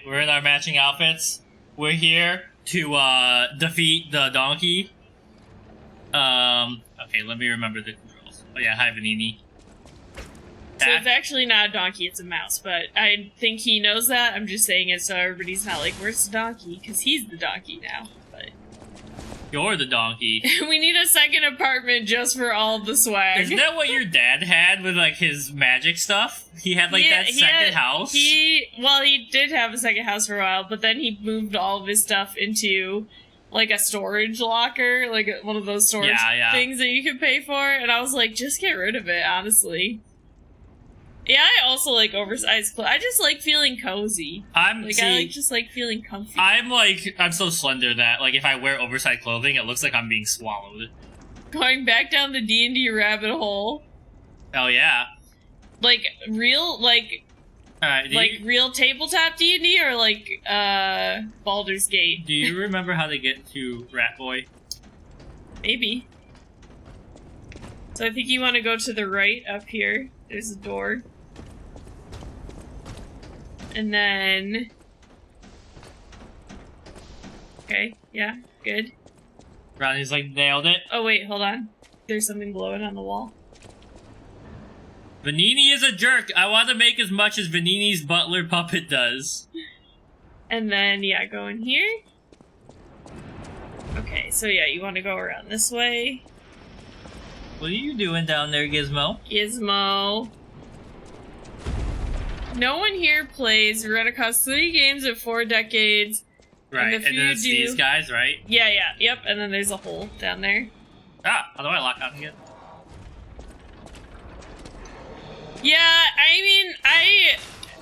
we're in our matching outfits. We're here to defeat the donkey. Okay, let me remember the controls. Oh yeah, hi Vanini. So it's actually not a donkey, it's a mouse, but I think he knows that. I'm just saying it so everybody's not like, where's the donkey? Because he's the donkey now. But you're the donkey. We need a second apartment just for all of the swag. Isn't that what your dad had with, like, his magic stuff? He had, like, that second house? Well, he did have a second house for a while, but then he moved all of his stuff into, like, a storage locker, like one of those storage things that you can pay for, and I was like, just get rid of it, honestly. Yeah, I also like oversized clothes. I just like feeling cozy. I just like feeling comfy. I'm so slender that, like, if I wear oversized clothing, it looks like I'm being swallowed. Going back down the D&D rabbit hole. Oh, yeah. Like, real, like... real tabletop D&D or, like, Baldur's Gate? Do you remember how to get to Rat Boy? Maybe. So I think you want to go to the right up here. There's a door. And then... Okay, yeah, good. Ronnie's like, nailed it. Oh wait, hold on. There's something glowing on the wall. Vanini is a jerk. I want to make as much as Vanini's butler puppet does. And then, yeah, go in here. Okay, so yeah, you want to go around this way. What are you doing down there, Gizmo? Gizmo. No one here plays. We run across 3 games of 4 decades. Right, and then it's these guys, right? Yeah, yep, and then there's a hole down there. Ah, how do I lock out again? Yeah, I mean, I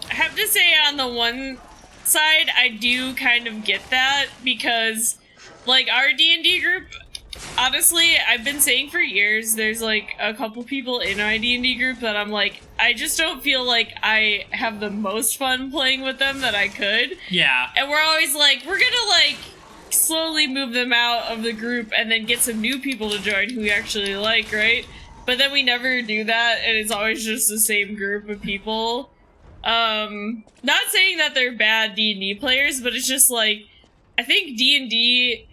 have to say on the one side, I do kind of get that, because, like, our D&D group, honestly, I've been saying for years, there's, like, a couple people in my D&D group that I'm like, I just don't feel like I have the most fun playing with them that I could. Yeah. And we're always like, we're gonna, like, slowly move them out of the group and then get some new people to join who we actually like, right? But then we never do that, and it's always just the same group of people. Not saying that they're bad D&D players, but it's just like, I think D&D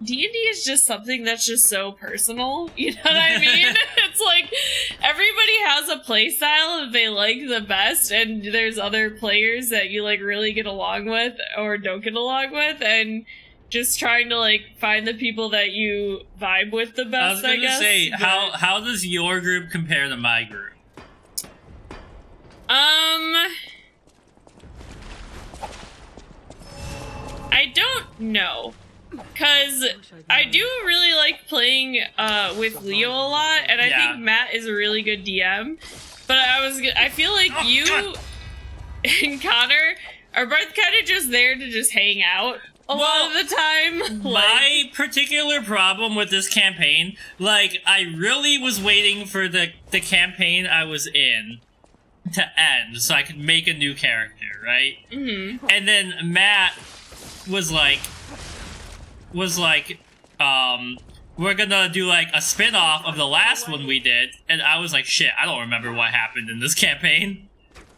is just something that's just so personal, you know what I mean? It's like, everybody has a play style that they like the best, and there's other players that you, like, really get along with, or don't get along with, and just trying to, like, find the people that you vibe with the best, I guess. I was gonna say, how does your group compare to my group? I don't know. Because I do really like playing with Leo a lot, and I think Matt is a really good DM. But I feel like you and Connor are both kind of just there to just hang out a lot of the time. My particular problem with this campaign, like, I really was waiting for the campaign I was in to end so I could make a new character, right? Mm-hmm. And then Matt was like, we're gonna do, like, a spin-off of the last one we did, and I was like, shit, I don't remember what happened in this campaign.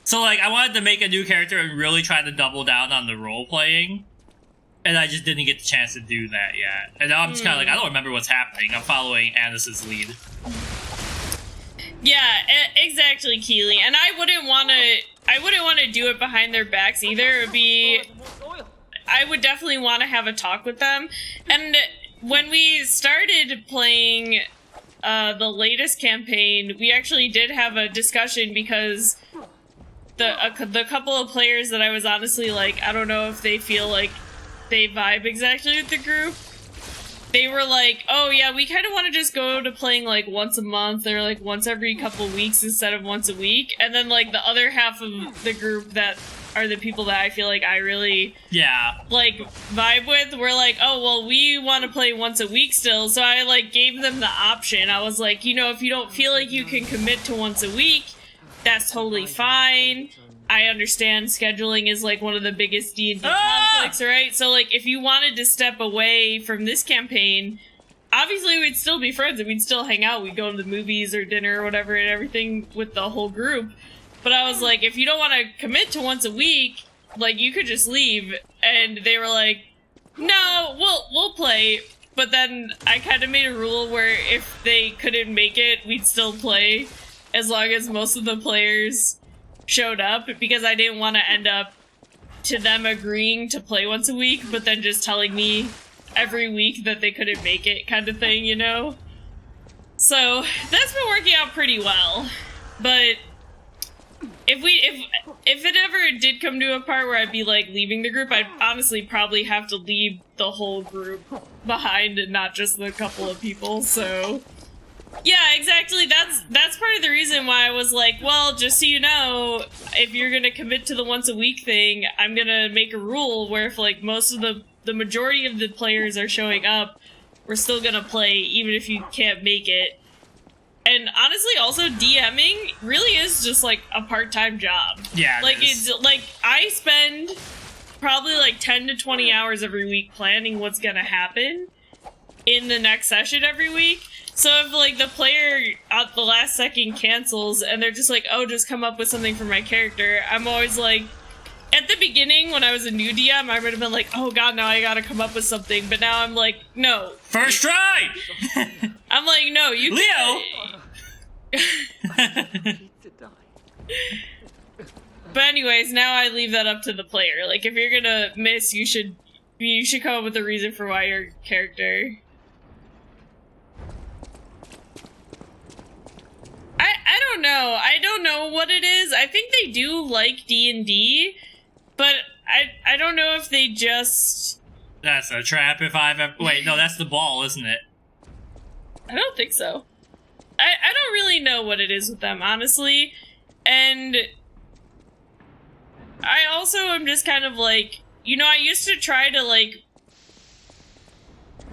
So, like, I wanted to make a new character and really try to double down on the role-playing, and I just didn't get the chance to do that yet. And now I'm just kind of like, I don't remember what's happening. I'm following Anis's lead. Yeah, exactly, Keely. And I wouldn't want to do it behind their backs either. I would definitely want to have a talk with them. And when we started playing the latest campaign, we actually did have a discussion because the couple of players that I was honestly like, I don't know if they feel like they vibe exactly with the group. They were like, oh yeah, we kind of want to just go to playing like once a month or like once every couple of weeks instead of once a week. And then like the other half of the group that are the people that I feel like I really like vibe with, we're like, oh well, we want to play once a week still. So I like gave them the option. I was like, you know, if you don't feel like you can commit to once a week, that's totally fine. I understand scheduling is like one of the biggest D&D conflicts, right? So like if you wanted to step away from this campaign, obviously we'd still be friends and we'd still hang out. We'd go to the movies or dinner or whatever and everything with the whole group. But I was like, if you don't want to commit to once a week, like, you could just leave. And they were like, no, we'll play. But then I kind of made a rule where if they couldn't make it, we'd still play as long as most of the players showed up, because I didn't want to end up to them agreeing to play once a week, but then just telling me every week that they couldn't make it, kind of thing, you know? So that's been working out pretty well. But if it ever did come to a part where I'd be like leaving the group, I'd honestly probably have to leave the whole group behind and not just the couple of people. So yeah, exactly. That's part of the reason why I was like, well, just so you know, if you're gonna commit to the once a week thing, I'm gonna make a rule where if like most of the majority of the players are showing up, we're still gonna play even if you can't make it. And honestly, also DMing really is just like a part-time job. Yeah, like it's like I spend probably like 10 to 20 hours every week planning what's gonna happen in the next session every week. So if like the player at the last second cancels and they're just like, oh, just come up with something for my character, I'm always like, at the beginning when I was a new DM, I would have been like, oh god, now I gotta come up with something. But now I'm like, no. First try! I'm like, no, you Leo! But anyways, now I leave that up to the player. Like, if you're gonna miss, you should come up with a reason for why your character... I don't know. I don't know what it is. I think they do like D&D, but I don't know if they just... That's a trap if I've ever... Wait, no, that's the ball, isn't it? I don't think so. I don't really know what it is with them, honestly. And I also am just kind of like, you know, I used to try to, like,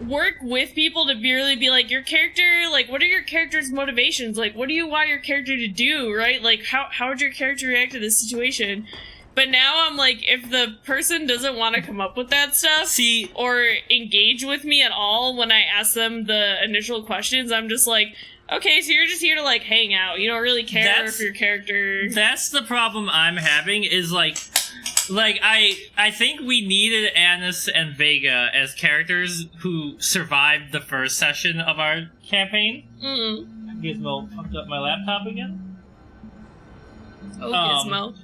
work with people to really be like, your character, like, what are your character's motivations? Like, what do you want your character to do, right? Like, how would your character react to this situation? But now I'm like, if the person doesn't want to come up with that stuff, or engage with me at all when I ask them the initial questions, I'm just like, okay, so you're just here to, like, hang out. You don't really care if your character... That's the problem I'm having, is, like, I think we needed Annis and Vega as characters who survived the first session of our campaign. Gizmo fucked up my laptop again. Oh, Gizmo.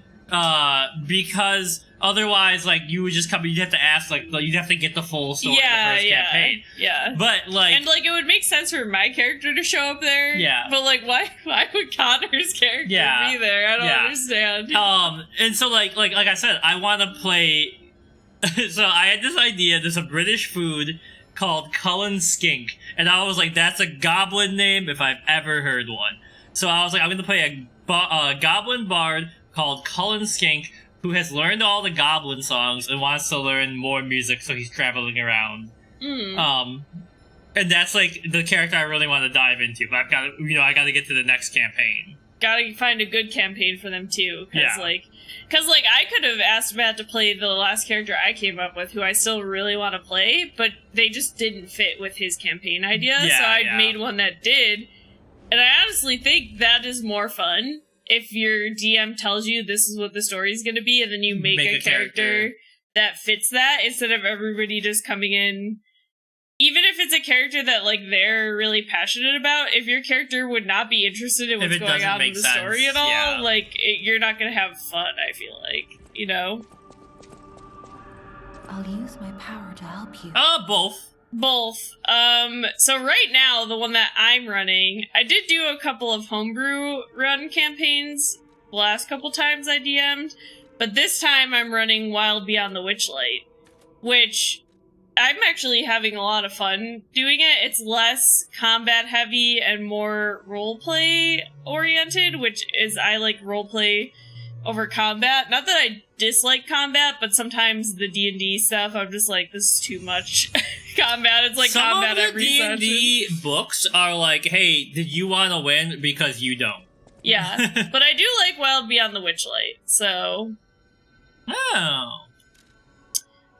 Because otherwise, like, you would just come, you'd have to ask, like, you'd have to get the full story of the first campaign. Yeah. But, like... And, like, it would make sense for my character to show up there. Yeah. But, like, why would Connor's character be there? I don't understand. And so, like I said, I want to play... So I had this idea, there's a British food called Cullen Skink. And I was like, that's a goblin name if I've ever heard one. So I was like, I'm going to play a goblin bard called Cullen Skink, who has learned all the goblin songs and wants to learn more music, so he's traveling around. And that's, like, the character I really want to dive into, but I've got to, you know, I got to get to the next campaign. Gotta find a good campaign for them, too. Cause I could have asked Matt to play the last character I came up with, who I still really want to play, but they just didn't fit with his campaign idea, so I made one that did. And I honestly think that is more fun. If your DM tells you this is what the story is going to be, and then you make a character that fits that, instead of everybody just coming in. Even if it's a character that, like, they're really passionate about, if your character would not be interested in what's going on in the story at all, like, you're not going to have fun, I feel like, you know? I'll use my power to help you. Both. So right now, the one that I'm running, I did do a couple of homebrew run campaigns the last couple times I DM'd, but this time I'm running Wild Beyond the Witchlight, which I'm actually having a lot of fun doing it. It's less combat heavy and more roleplay oriented, which is, I like roleplay over combat. Not that I dislike combat, but sometimes the D&D stuff, I'm just like, this is too much combat. It's like some combat of the every D&D session. books are like, hey, did you want to win? Because you don't. Yeah, but I do like Wild Beyond the Witchlight, so... Oh,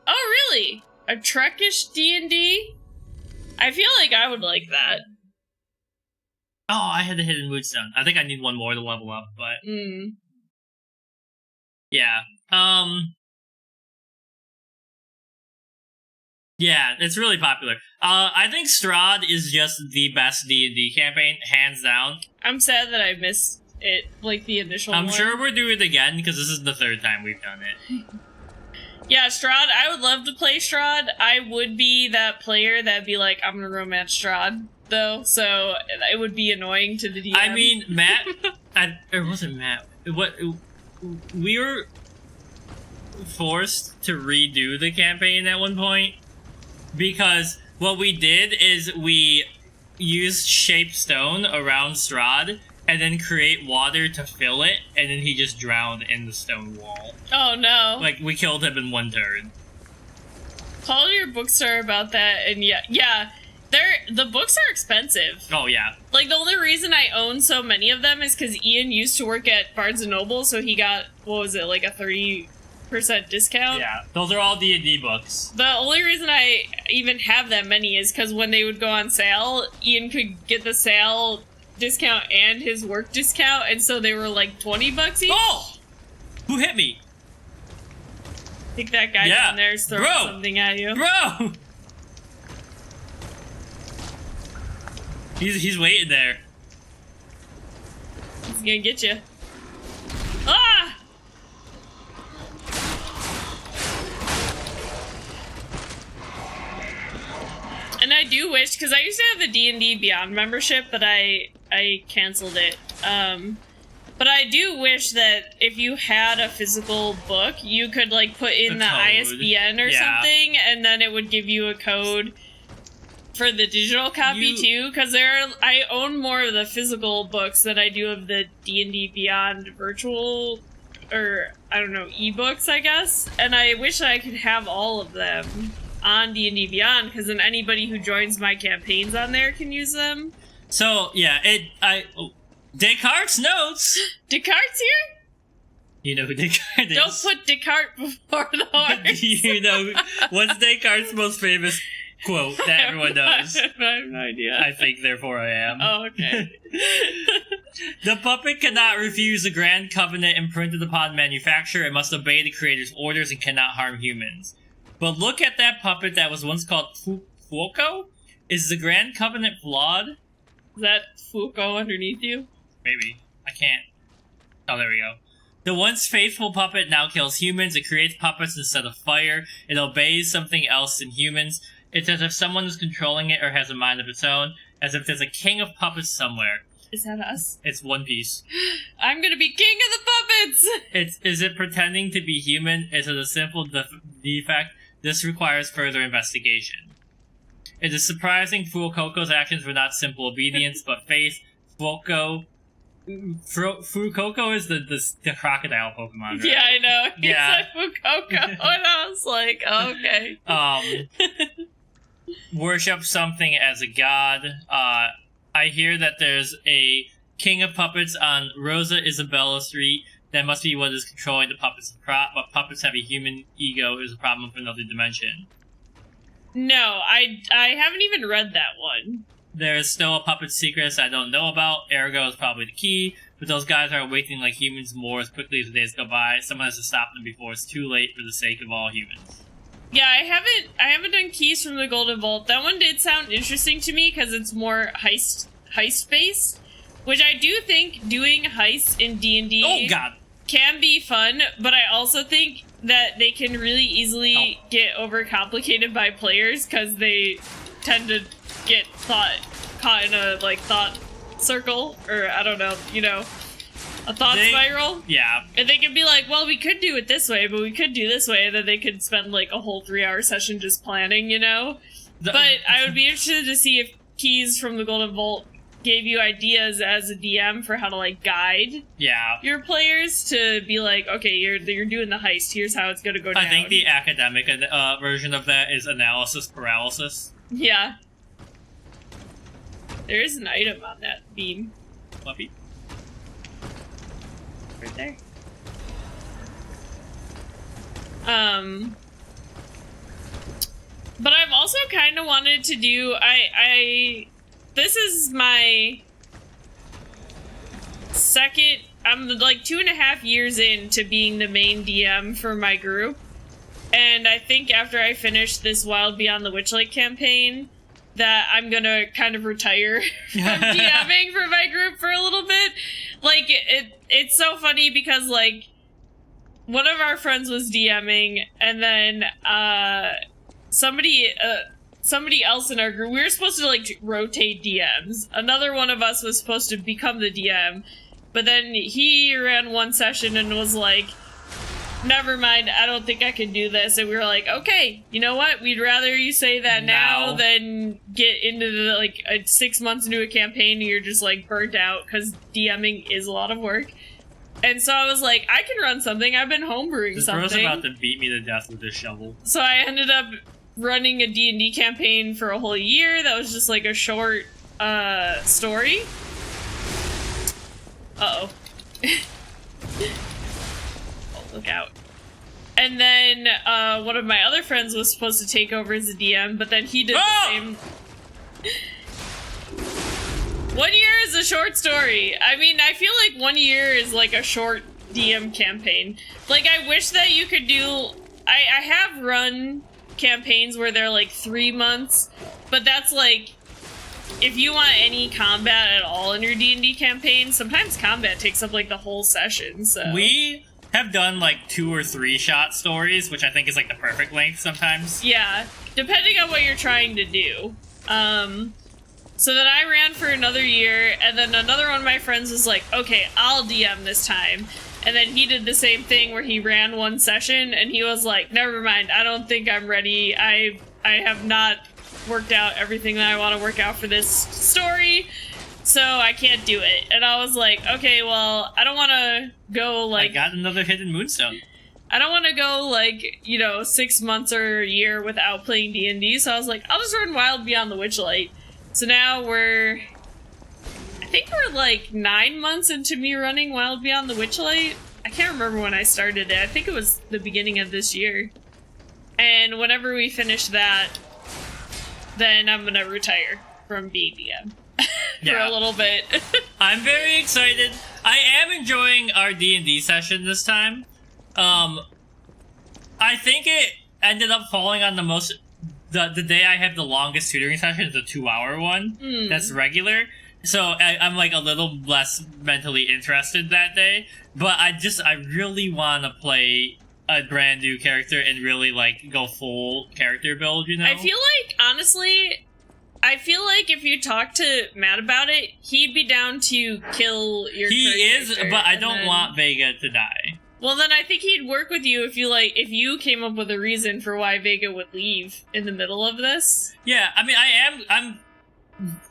really? A Trekish D&D? I feel like I would like that. Oh, I had the Hidden Moonstone. I think I need one more to level up, but... Yeah. Yeah, it's really popular. I think Strahd is just the best D&D campaign, hands down. I'm sad that I missed it, like the initial one. I'm sure we're doing it again because this is the third time we've done it. Yeah, Strahd, I would love to play Strahd. I would be that player that'd be like, I'm gonna romance Strahd, though, so it would be annoying to the DM. I mean, Matt, or wasn't Matt, we were forced to redo the campaign at one point because what we did is we used shaped stone around Strahd and then create water to fill it, and then he just drowned in the stone wall. Oh no. Like, we killed him in one turn. Call your bookstore about that, and yeah, the books are expensive. Oh, yeah. Like, the only reason I own so many of them is because Ian used to work at Barnes & Noble, so he got, what was it, like a 30% discount? Yeah, those are all D&D books. The only reason I even have that many is because when they would go on sale, Ian could get the sale discount and his work discount, and so they were like $20 each. Oh! Who hit me? I think that guy down there is throwing something at you. Bro! He's waiting there. He's gonna get you. Ah! And I do wish, because I used to have the D&D Beyond membership, but I canceled it. But I do wish that if you had a physical book, you could like put in the ISBN or something, and then it would give you a code for the digital copy too. Because I own more of the physical books than I do of the D&D Beyond virtual, or I don't know, ebooks, I guess. And I wish I could have all of them on D&D Beyond, because then anybody who joins my campaigns on there can use them. So yeah, Descartes' notes. Descartes here? You know who Descartes is. Don't put Descartes before the horse. You know, what's Descartes' most famous quote that everyone knows? I have no idea. I think, therefore I am. Oh, okay. The puppet cannot refuse the grand covenant imprinted upon manufacture. It must obey the creator's orders and cannot harm humans. But look at that puppet that was once called Fuoco. Is the grand covenant flawed? Is that Fuoco underneath you? Maybe. I can't. Oh, there we go. The once faithful puppet now kills humans. It creates puppets instead of fire. It obeys something else than humans. It's as if someone is controlling it or has a mind of its own. As if there's a king of puppets somewhere. Is that us? It's One Piece. I'm gonna be king of the puppets! Is it pretending to be human? Is it a simple defect? This requires further investigation. It is surprising Fuoco's actions were not simple obedience, but faith. Fuoco is the crocodile Pokemon, right? Yeah, I know. He Yeah. said Fuoco, and I was like, okay. Worship something as a god. I hear that there's a king of puppets on Rosa Isabella Street. That must be what is controlling the puppets. But puppets have a human ego is a problem for another dimension. No, I haven't even read that one. There is still a puppet secrets I don't know about. Ergo is probably the key, but those guys are awakening like humans more as quickly as the days go by. Someone has to stop them before it's too late for the sake of all humans. Yeah, I haven't done Keys from the Golden Vault. That one did sound interesting to me because it's more heist based, which I do think doing heists in D&D can be fun, but I also think that they can really easily get overcomplicated by players because they tend to get caught in a thought circle, or I don't know, a thought spiral. Yeah. And they can be like, well, we could do it this way, but we could do this way, and then they could spend a whole 3-hour session just planning, But I would be interested to see if Keys from the Golden Vault gave you ideas as a DM for how to guide your players to be like, okay, you're doing the heist, here's how it's gonna go down. I think the academic version of that is analysis paralysis. Yeah. There is an item on that beam. Fluffy. Right there. But I've also kind of wanted to do, this is my second, I'm 2.5 years into being the main DM for my group. And I think after I finish this Wild Beyond the Witchlight campaign, that I'm gonna kind of retire from DMing for my group for a little bit. Like, it's so funny because, like, one of our friends was DMing, and then, somebody else in our group, we were supposed to, like, rotate DMs. Another one of us was supposed to become the DM, but then he ran one session and was like, never mind, I don't think I can do this. And we were like, okay, you know what? We'd rather you say that now than get into the, like, 6 months into a campaign and you're just, like, burnt out, because DMing is a lot of work. And so I was like, I can run something. I've been homebrewing this something. This bro's about to beat me to death with this shovel. So I ended up running a D&D campaign for a whole year. That was just, like, a short, story. Uh-oh. Look out. And then, one of my other friends was supposed to take over as a DM, but then he did the same... 1 year is a short story. I mean, I feel like 1 year is like a short DM campaign. Like, I wish that you could do... I have run campaigns where they're like 3 months, but that's like... If you want any combat at all in your D&D campaign, sometimes combat takes up like the whole session, so... We have done like 2 or 3 shot stories, which I think is like the perfect length sometimes. Yeah, depending on what you're trying to do. So then I ran for another year, and then another one of my friends was like, okay, I'll DM this time. And then he did the same thing where he ran one session, and he was like, never mind, I don't think I'm ready. I have not worked out everything that I want to work out for this story, so I can't do it. And I was like, okay, well, I don't want to go, like... I got another hidden moonstone. I don't want to go, like, 6 months or a year without playing D&D, so I was like, I'll just run Wild Beyond the Witchlight. So now I think we're, like, 9 months into me running Wild Beyond the Witchlight. I can't remember when I started it. I think it was the beginning of this year. And whenever we finish that, then I'm gonna retire from being DM for a little bit. I'm very excited. I am enjoying our D&D session this time. I think it ended up falling on the day I have the longest tutoring session is a 2-hour one. That's regular. So I'm like a little less mentally interested that day. But I really want to play a brand new character and really like go full character build, you know? I feel like, honestly, if you talk to Matt about it, he'd be down to kill your character. But I don't want Vega to die. Well, then I think he'd work with you if you came up with a reason for why Vega would leave in the middle of this. Yeah, I mean,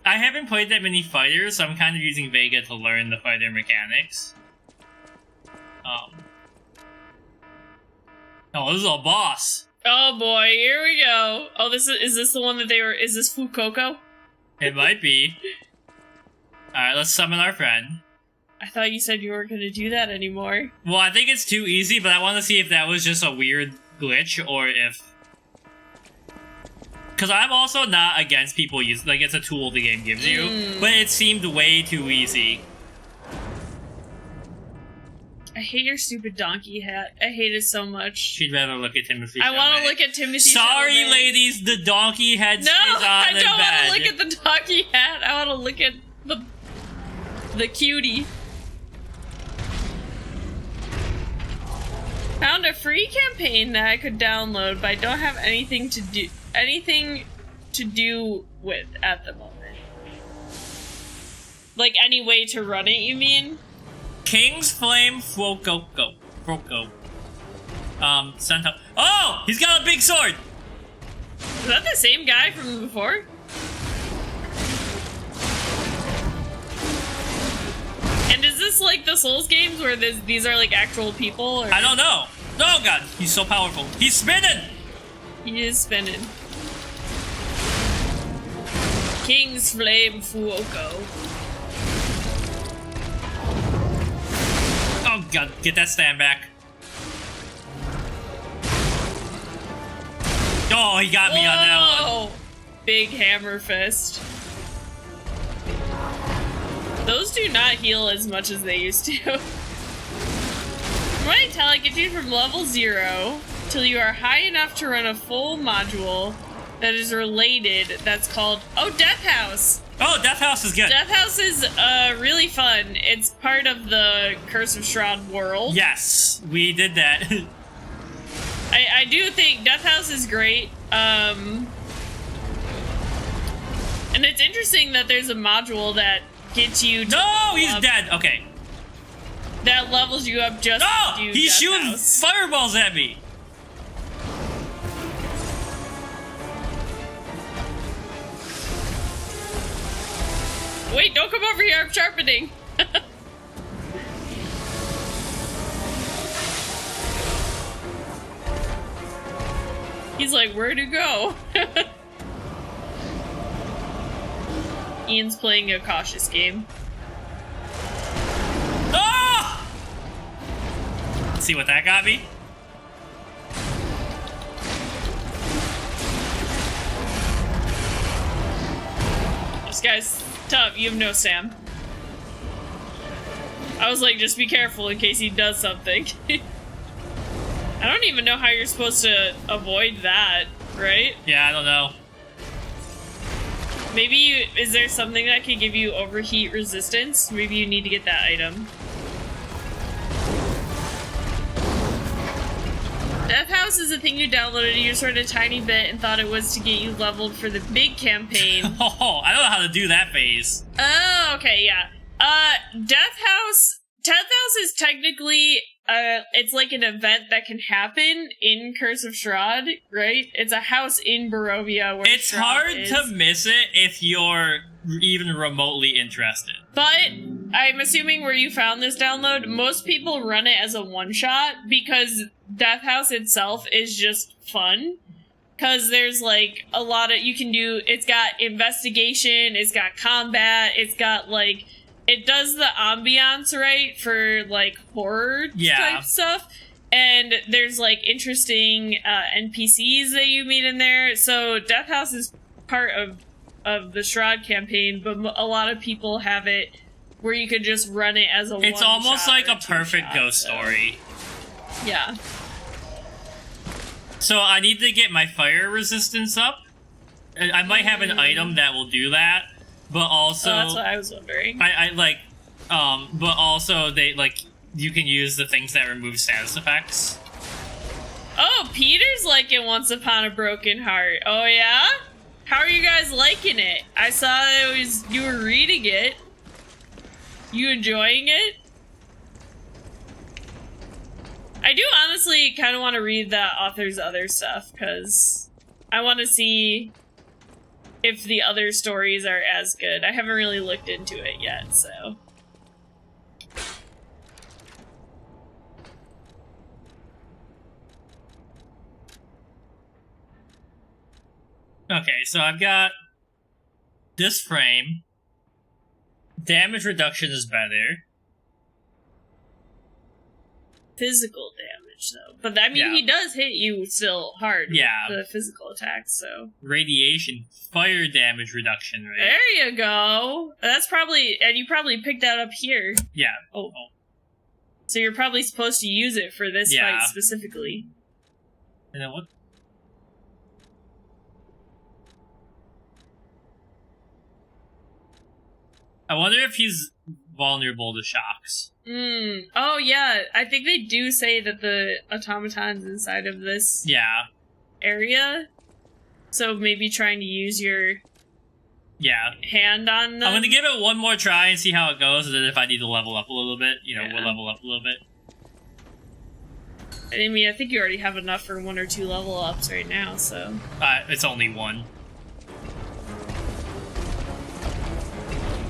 I haven't played that many fighters, so I'm kind of using Vega to learn the fighter mechanics. Oh, this is a boss. Oh boy, here we go. Oh, is this the one that is this Fuoco? It might be. Alright, let's summon our friend. I thought you said you weren't going to do that anymore. Well, I think it's too easy, but I want to see if that was just a weird glitch, or if... Because I'm also not against people using... Like, it's a tool the game gives you, but it seemed way too easy. I hate your stupid donkey hat. I hate it so much. She'd rather look at Timothy. I want to look at Timothy. Sorry, Chalamet. Ladies, the donkey head stays on. No, I and don't want bad. to look at the donkey hat. I want to look at the cutie. Found a free campaign that I could download, but I don't have anything to do with at the moment. Like any way to run it, you mean? King's Flame Fuoco. Santa. Oh! He's got a big sword! Is that the same guy from before? And is this like the Souls games where these are like actual people? Or? I don't know. Oh god, he's so powerful. He's spinning! He is spinning. King's Flame Fuoco. Oh god, get that stand back. Oh, he got me on that one. Big hammer fist. Those do not heal as much as they used to. From what I tell, I get you from level 0. till you are high enough to run a full module that is related. That's called Death House. Oh, Death House is good. Death House is really fun. It's part of the Curse of Shroud world. Yes, we did that. I do think Death House is great. And it's interesting that there's a module that gets you to No, he's dead. Okay. that levels you up just No, to do he's Death shooting House. fireballs at me. Wait, don't come over here, I'm sharpening. He's like, where'd it go? Ian's playing a cautious game. Oh! See what that got me? This guy's tough, you have no Sam. I was like, just be careful in case he does something. I don't even know how you're supposed to avoid that, right? Yeah, I don't know. Maybe is there something that can give you overheat resistance? Maybe you need to get that item. Death House is a thing you downloaded, you sort of a tiny bit and thought it was to get you leveled for the big campaign. Oh, I don't know how to do that phase. Oh, okay, yeah. Death House is technically, it's like an event that can happen in Curse of Shroud, right? It's a house in Barovia where It's Shroud hard is. to miss it if you're even remotely interested. But I'm assuming where you found this download, most people run it as a one-shot because Death House itself is just fun. Because there's like a lot of, you can do, it's got investigation, it's got combat, it's got like, it does the ambiance right for like horror type stuff. And there's like interesting NPCs that you meet in there. So Death House is part of the Shroud campaign, but a lot of people have it where you could just run it as a one-shot. It's almost like a perfect two-shot, ghost story. Yeah. So I need to get my fire resistance up. I might have an item that will do that, but also that's what I was wondering. I like, but also they like you can use the things that remove status effects. Oh, Peter's liking Once Upon a Broken Heart. Oh yeah? How are you guys liking it? I saw it was you were reading it. You enjoying it? I do honestly kind of want to read the author's other stuff, because I want to see if the other stories are as good. I haven't really looked into it yet, so... Okay, so I've got this frame. Damage reduction is better. Physical damage, though. But I mean, he does hit you still hard with the physical attacks, so... Radiation, fire damage reduction, right? There you go! That's probably... And you probably picked that up here. Yeah. Oh. So you're probably supposed to use it for this fight specifically. And then what? I wonder if he's vulnerable to shocks. Oh, yeah. I think they do say that the automaton's inside of this area. So maybe trying to use your hand on them. I'm going to give it one more try and see how it goes, and then if I need to level up a little bit, we'll level up a little bit. I mean, I think you already have enough for 1 or 2 level ups right now, so... It's only 1.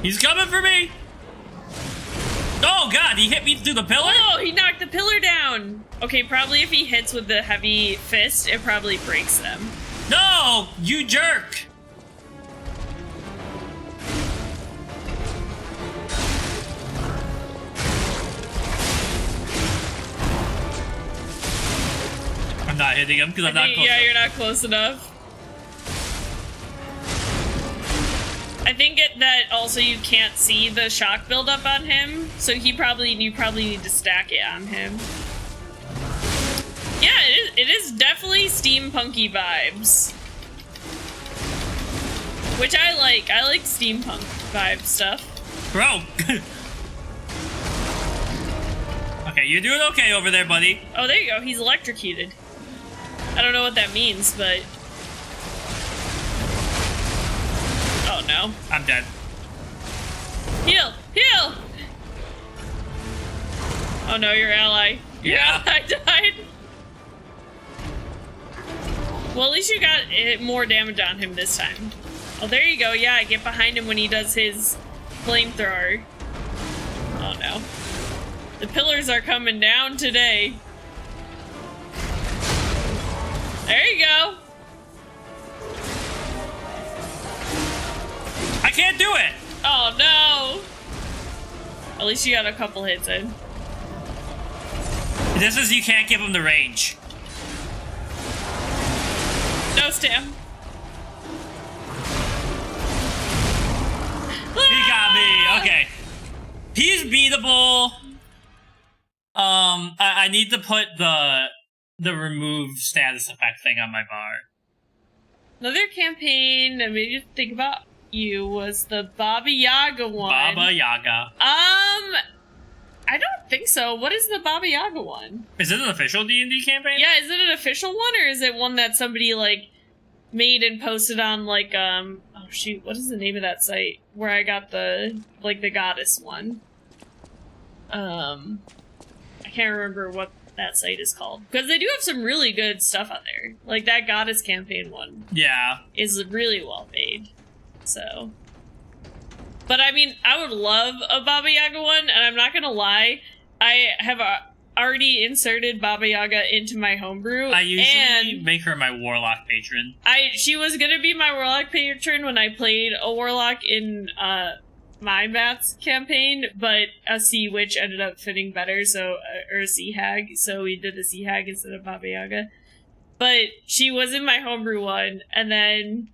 He's coming for me! Oh god, he hit me through the pillar? Oh, he knocked the pillar down! Okay, probably if he hits with the heavy fist, it probably breaks them. No! You jerk! I'm not hitting him because I'm not close enough. You're not close enough. I think that also you can't see the shock buildup on him, so you probably need to stack it on him. Yeah, it is definitely steampunky vibes. Which I like. I like steampunk vibe stuff. Bro! Okay, you're doing okay over there, buddy. Oh, there you go. He's electrocuted. I don't know what that means, but... Oh, no. I'm dead. Heal! Heal! Oh, no, your ally. Your Yeah. ally died. Well, at least you got more damage on him this time. Oh, there you go. Yeah, get behind him when he does his flamethrower. Oh, no. The pillars are coming down today. There you go. I can't do it! Oh, no. At least you got a couple hits in. This is you can't give him the range. No stam. He got me. Okay. He's beatable. I need to put the remove status effect thing on my bar. Another campaign that made you think about you was the Baba Yaga one. Baba Yaga. I don't think so. What is the Baba Yaga one? Is it an official D&D campaign? Yeah, is it an official one or is it one that somebody like made and posted on like oh shoot, what is the name of that site where I got the like the goddess one? I can't remember what that site is called because they do have some really good stuff on there. Like that goddess campaign one Yeah. is really well made. So, but I mean, I would love a Baba Yaga one, and I'm not gonna lie, I have already inserted Baba Yaga into my homebrew. I usually make her my warlock patron. She was gonna be my warlock patron when I played a warlock in my Bats campaign, but a sea witch ended up fitting better, so or a sea hag, so we did the sea hag instead of Baba Yaga. But she was in my homebrew one, and then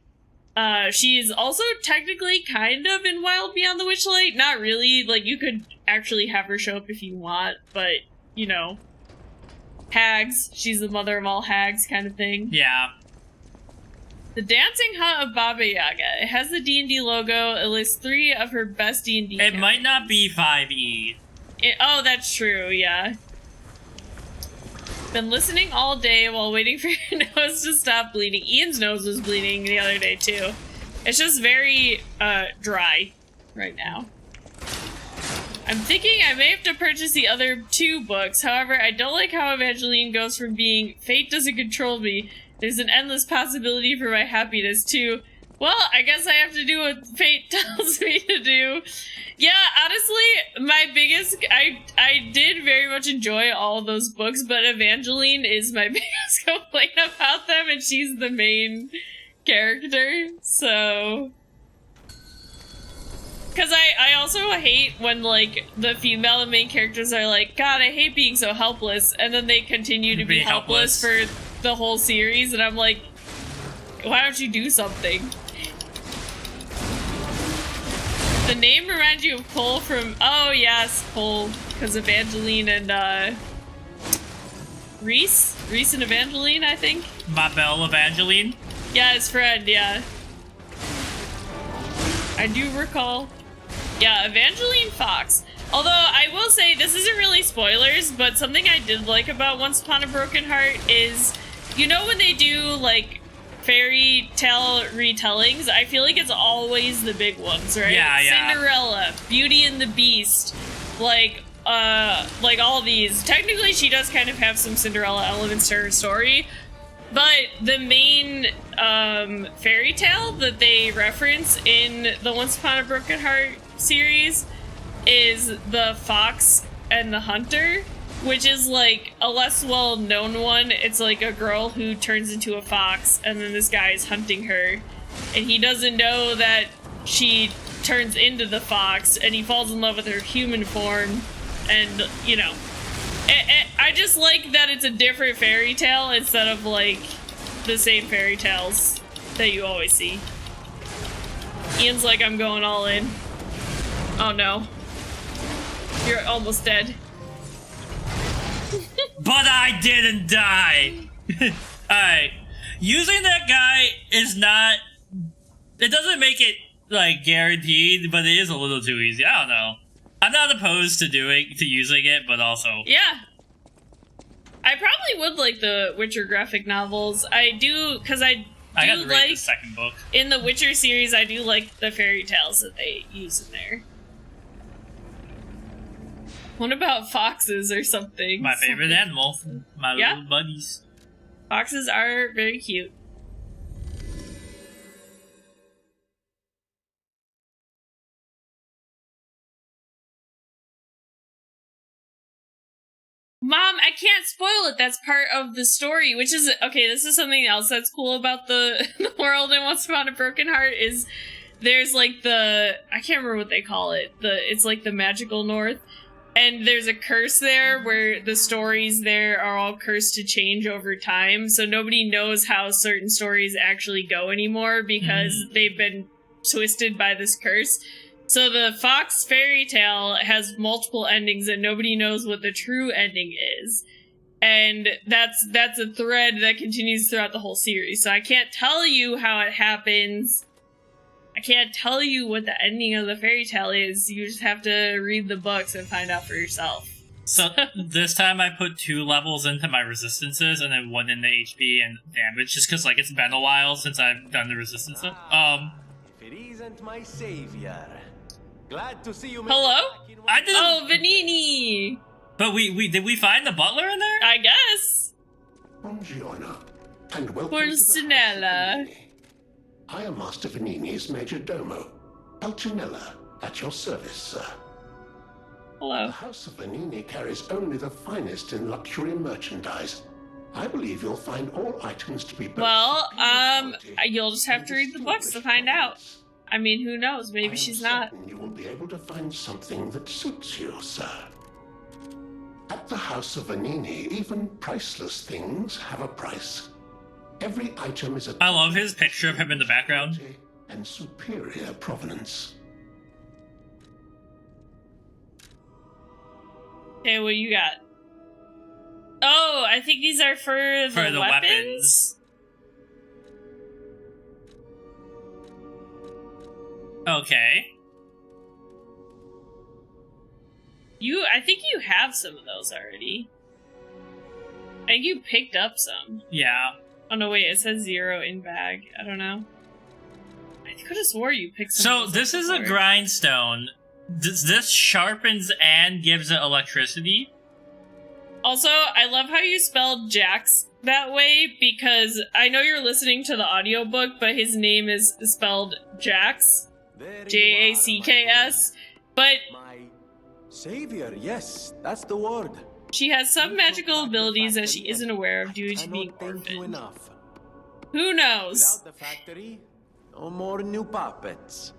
she's also technically kind of in Wild Beyond the Witchlight. Not really, like you could actually have her show up if you want, but you know, hags. She's the mother of all hags, kind of thing. Yeah. The Dancing Hut of Baba Yaga. It has the D&D logo. It lists 3 of her best D&D. It might not be 5e. Oh, that's true. Yeah. Been listening all day while waiting for your nose to stop bleeding. Ian's nose was bleeding the other day too. It's just very dry right now. I'm thinking I may have to purchase the other 2 books. However, I don't like how Evangeline goes from being fate doesn't control me. There's an endless possibility for my happiness too. Well, I guess I have to do what fate tells me to do. Yeah, honestly, my biggest... I did very much enjoy all of those books, but Evangeline is my biggest complaint about them, and she's the main character, so... Because I also hate when, like, the female main characters are like, God, I hate being so helpless, and then they continue to be helpless for the whole series, and I'm like, why don't you do something? The name reminds you of Cole from... Oh, yes, Cole. Because Evangeline and, Reese? Reese and Evangeline, I think? My belle Evangeline? Yeah, his friend, yeah. I do recall. Yeah, Evangeline Fox. Although, I will say, this isn't really spoilers, but something I did like about Once Upon a Broken Heart is... You know when they do, like... fairy tale retellings, I feel like it's always the big ones, right? Yeah, yeah. Cinderella, Beauty and the Beast, like all these. Technically, she does kind of have some Cinderella elements to her story, but the main fairy tale that they reference in the Once Upon a Broken Heart series is the Fox and the Hunter, which is like a less well-known one. It's like a girl who turns into a fox and then this guy is hunting her and he doesn't know that she turns into the fox and he falls in love with her human form, and you know, I just like that it's a different fairy tale instead of like the same fairy tales that you always see. Ian's like, I'm going all in. Oh no. You're almost dead. But I didn't die! Alright. Using that guy is not... It doesn't make it, like, guaranteed, but it is a little too easy. I don't know. I'm not opposed to using it, but also... Yeah. I probably would like the Witcher graphic novels. I do, because I gotta do read the like... second book. In the Witcher series, I do like the fairy tales that they use in there. What about foxes or something? My favorite animal. My little buddies. Foxes are very cute. Mom, I can't spoil it. That's part of the story, which is okay. This is something else that's cool about the, the world in Once Upon a Broken Heart is there's like I can't remember what they call it. It's like the magical north, and there's a curse there where the stories there are all cursed to change over time. So nobody knows how certain stories actually go anymore because they've been twisted by this curse. So the Fox fairy tale has multiple endings and nobody knows what the true ending is. And that's a thread that continues throughout the whole series. So I can't tell you how it happens. I can't tell you what the ending of the fairy tale is. You just have to read the books and find out for yourself. So this time I put 2 levels into my resistances and then 1 into HP and damage, just because like it's been a while since I've done the resistance. If it isn't my savior. Glad to see you. Hello? I didn't. Oh, Vanini! But we did we find the butler in there? I guess. Buongiorno, and welcome Pulcinella. to the House of Vanini. I am Master Vanini's Major Domo, Pulcinella, at your service, sir. Hello. The House of Vanini carries only the finest in luxury merchandise. I believe you'll find all items to be both Well, quality you'll just have to read the books to find out. I mean, who knows? Maybe she's not. You will be able to find something that suits you, sir. At the House of Vanini, even priceless things have a price. Every item is a I love his picture of him in the background. and superior provenance. Okay, what do you got? Oh, I think these are for the weapons. Okay. I think you have some of those already. I think you picked up some. Yeah. Oh no, wait, it says 0 in bag. I don't know. I could have swore you picked some. So of those this up is a before. grindstone. This sharpens and gives it electricity. Also, I love how you spelled Jax that way because I know you're listening to the audiobook, but his name is spelled Jax. Jacks. But My savior, yes, that's the word. she has some magical abilities that she isn't aware of due to being Cannot thank you orphaned. enough. Who knows? Without the factory, no more new puppets.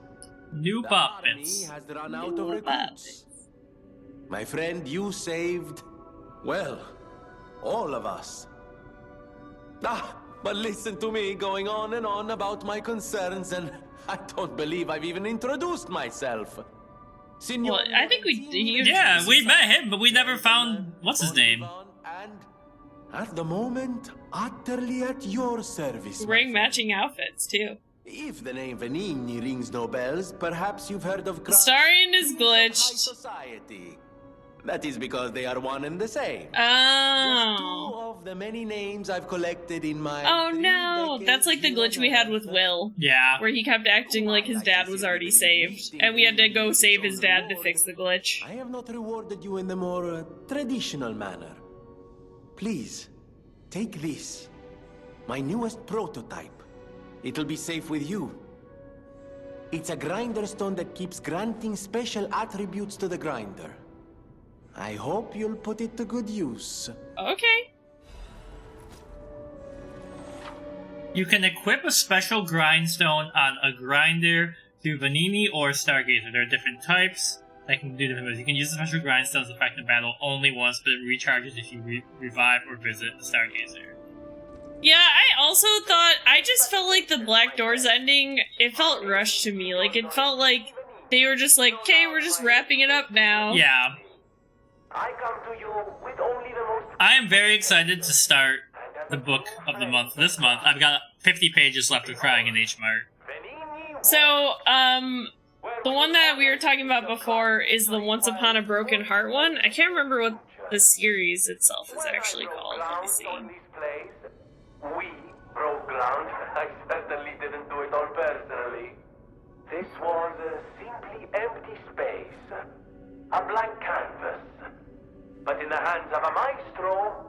New The army puppets. has run out New of recruits. My friend, you saved, well, all of us. But listen to me going on and on about my concerns, and I don't believe I've even introduced myself. Signor Well, I think Yeah, we met him, but we never found what's his name. And at the moment, utterly at your service. my wearing friend. matching outfits too. If the name Vanini rings no bells, perhaps you've heard of The Starian is Prince of glitched. High Society. That is because they are one and the same. Just two Oh. of the many names I've collected in my. Oh 3 no, that's like the decades glitch we had with here on Will, Yeah. where he kept acting like his dad was already saved, and we had to go save his dad to fix the glitch. I have not rewarded you in the more traditional manner. Please, take this. My newest prototype. It'll be safe with you. It's a grinder stone that keeps granting special attributes to the grinder. I hope you'll put it to good use. Okay. You can equip a special grindstone on a grinder through Vanini or Stargazer. There are different types that can do different things. You can use the special grindstone's effect in battle only once, but it recharges if you revive or visit the Stargazer. Yeah, I also thought, I just felt like the Black Doors ending, it felt rushed to me. Like, it felt like they were just like, okay, we're just wrapping it up now. Yeah. I come to you with only the most... I am very excited to start the book of the month this month. I've got 50 pages left of Crying in H Mart. So, the one that we were talking about before is the Once Upon a Broken Heart one. I can't remember what the series itself is actually called. Let me see. We broke ground. I certainly didn't do it all personally. This was simply empty space. A blank canvas. But in the hands of a maestro,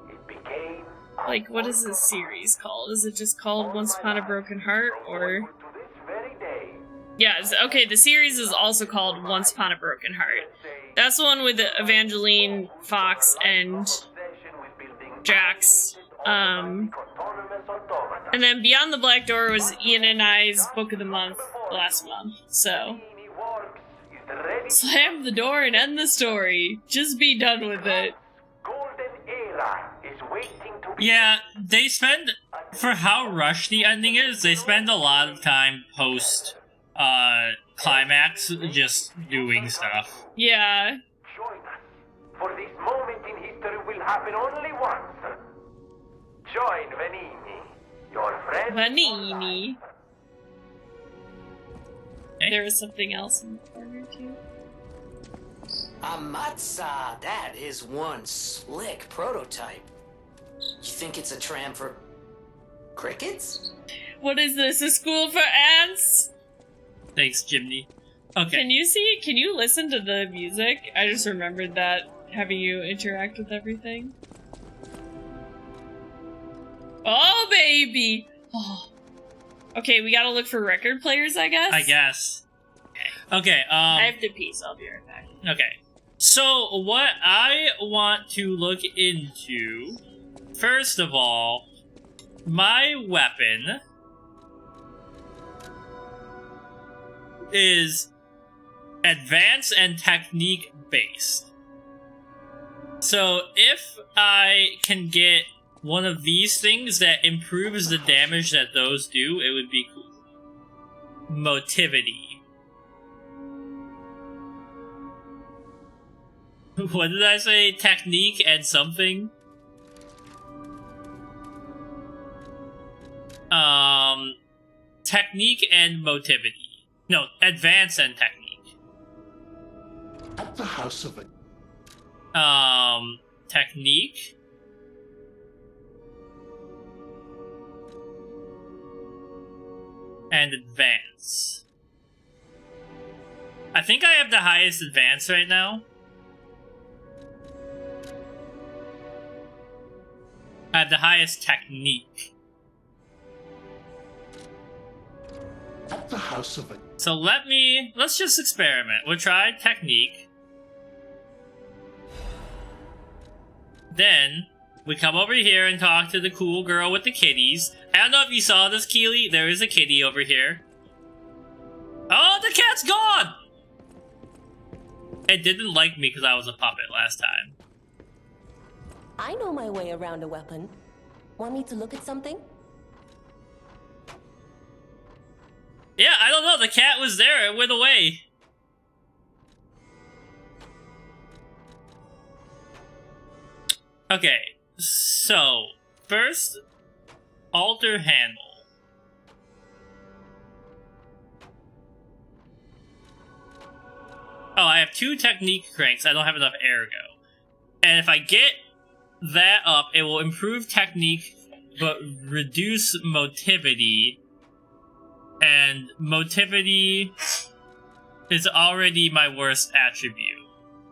it became... Like, what is this series called? Is it just called Once Upon a Broken Heart, or... To this very day. Yeah, okay, the series is also called Once Upon a Broken Heart. That's the one with Evangeline, Fox, and Jax. And then Beyond the Black Door was Ian and I's Book of the Month last month, so... Slam the door and end the story. Just be done with it. Golden era is waiting to be... Yeah, they spend, for how rushed the ending is, they spend a lot of time post climax just doing stuff. Yeah. Join us, for this moment in history will happen only once. Join Vanini, your friend. Vanini. There was something else in the corner, too. Amatsa, that is one slick prototype. You think it's a tram for crickets? What is this? A school for ants? Thanks, Jimmy. Okay. Can you listen to the music? I just remembered that, having you interact with everything. Oh, baby! Oh. Okay, we gotta look for record players, I guess? I guess. Okay, I have to pee, so I'll be right back. Okay. So, what I want to look into, first of all, my weapon is advance and technique based. So, if I can get one of these things that improves the damage that those do, it would be cool. Motivity. What did I say? Technique and something? Technique and motivity. No, advance and technique. At the house of a... Technique. And advance. I think I have the highest advance right now. I have the highest technique. At the house of a... So let's just experiment. We'll try technique. Then, we come over here and talk to the cool girl with the kitties. I don't know if you saw this, Keely. There is a kitty over here. Oh, the cat's gone! It didn't like me because I was a puppet last time. I know my way around a weapon. Want me to look at something? Yeah, I don't know. The cat was there. It went away. Okay, so first, alter handle. Oh, I have 2 technique cranks. I don't have enough ergo. And if I get that up, it will improve technique, but reduce motivity. And motivity is already my worst attribute.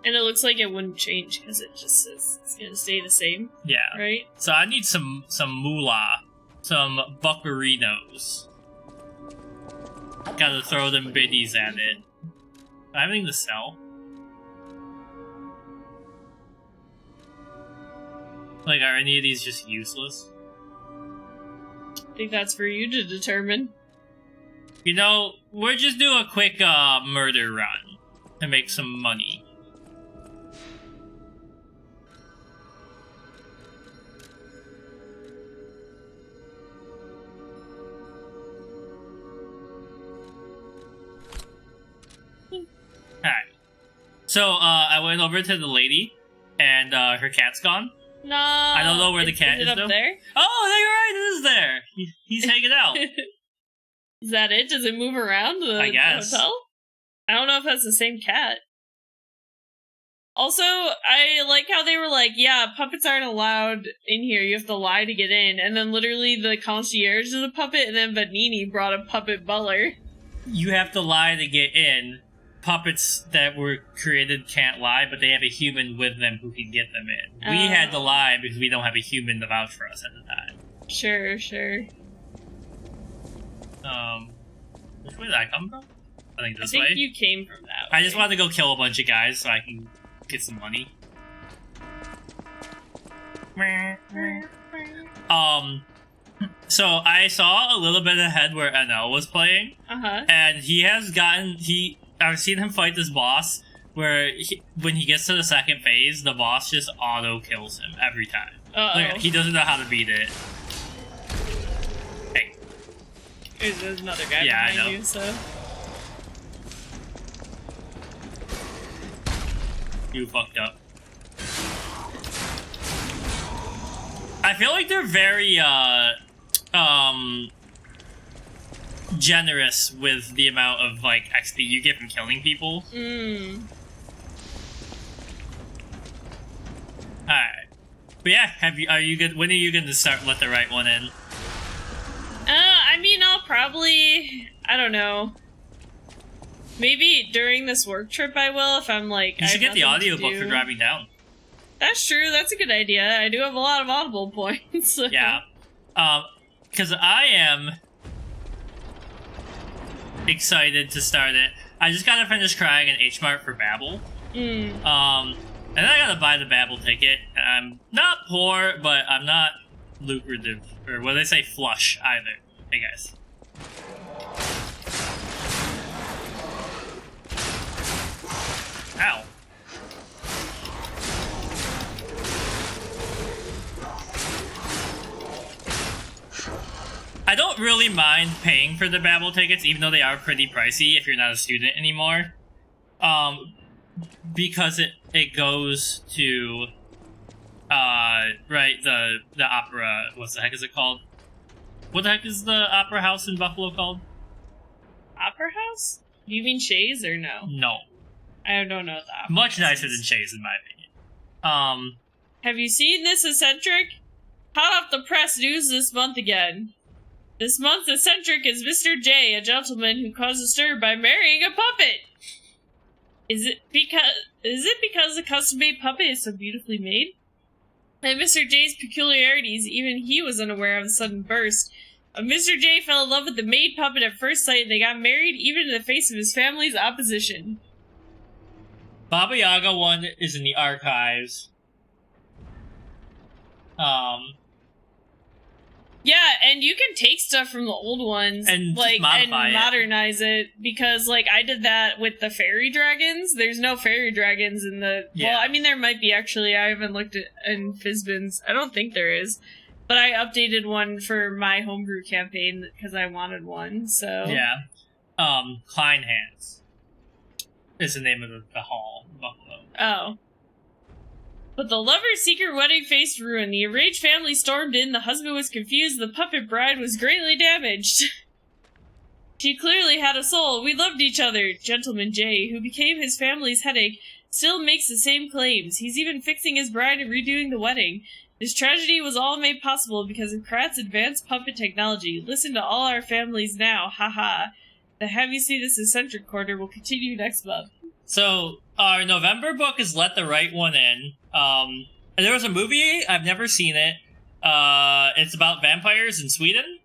And it looks like it wouldn't change because it just says it's gonna stay the same. Yeah. Right? So I need some moolah. Some buccarinos. Gotta throw them biddies at it. Do I have anything to sell? Like, are any of these just useless? I think that's for you to determine. You know, we'll just do a quick murder run to make some money. Alright. So, I went over to the lady, and her cat's gone. No. I don't know where the cat is. is, It though. up there? Oh, you're right, it is there. He's hanging out. Is that it? Does it move around the I guess. hotel? I don't know if that's the same cat. Also, I like how they were like, yeah, puppets aren't allowed in here. You have to lie to get in. And then literally the concierge is a puppet, and then Vanini brought a puppet butler. You have to lie to get in. Puppets that were created can't lie, but they have a human with them who can get them in. We had to lie because we don't have a human to vouch for us at the time. Sure. Which way did I come from? I think this way. I think you came from that way. I just wanted to go kill a bunch of guys so I can get some money. So I saw a little bit ahead where NL was playing, and I've seen him fight this boss where when he gets to the second phase, the boss just auto kills him every time. Like, he doesn't know how to beat it. Hey, There's another guy Yeah, I behind know. you, so. you fucked up. I feel like they're very generous with the amount of like XP you get from killing people. Alright. But yeah, are you good? When are you gonna start let the right one in? I mean, I'll probably, I don't know. Maybe during this work trip I will, if I'm like, You should get the audiobook do. for driving down. That's true, that's a good idea. I do have a lot of Audible points. Yeah. Because I am excited to start it. I just gotta finish crying in H-Mart for Babbel. And then I gotta buy the Babbel ticket. I'm not poor, but I'm not lucrative, or what do they say, flush either. Hey guys. Ow. I don't really mind paying for the Babbel tickets, even though they are pretty pricey if you're not a student anymore. Because it goes to right, the opera, what the heck is it called? What the heck is the opera house in Buffalo called? Opera House? Do you mean Shays or no? No. I don't know that. Much nicer than Shays, in my opinion. Have you seen this eccentric? Hot off the press news this month again. This month's eccentric is Mr. J, a gentleman who caused a stir by marrying a puppet. Is it because the custom-made puppet is so beautifully made? And Mr. J's peculiarities, even he was unaware of the sudden burst. Mr. J fell in love with the maid puppet at first sight, and they got married even in the face of his family's opposition. Baba Yaga one is in the archives. Yeah, and you can take stuff from the old ones and like modify and modernize it because like I did that with the fairy dragons. There's no fairy dragons in the well, I mean there might be actually. I haven't looked at in Fizbin's. I don't think there is. But I updated one for my homebrew campaign because I wanted one, so yeah. Klein Hands is the name of the hall in Buffalo. Oh. But the lover's secret wedding faced ruin. The enraged family stormed in, the husband was confused, the puppet bride was greatly damaged. She clearly had a soul. We loved each other. Gentleman J, who became his family's headache, still makes the same claims. He's even fixing his bride and redoing the wedding. This tragedy was all made possible because of Krat's advanced puppet technology. Listen to all our families now. Haha. The Have You See This Eccentric Quarter will continue next month. So, our November book is Let the Right One In. And there was a movie, I've never seen it. It's about vampires in Sweden.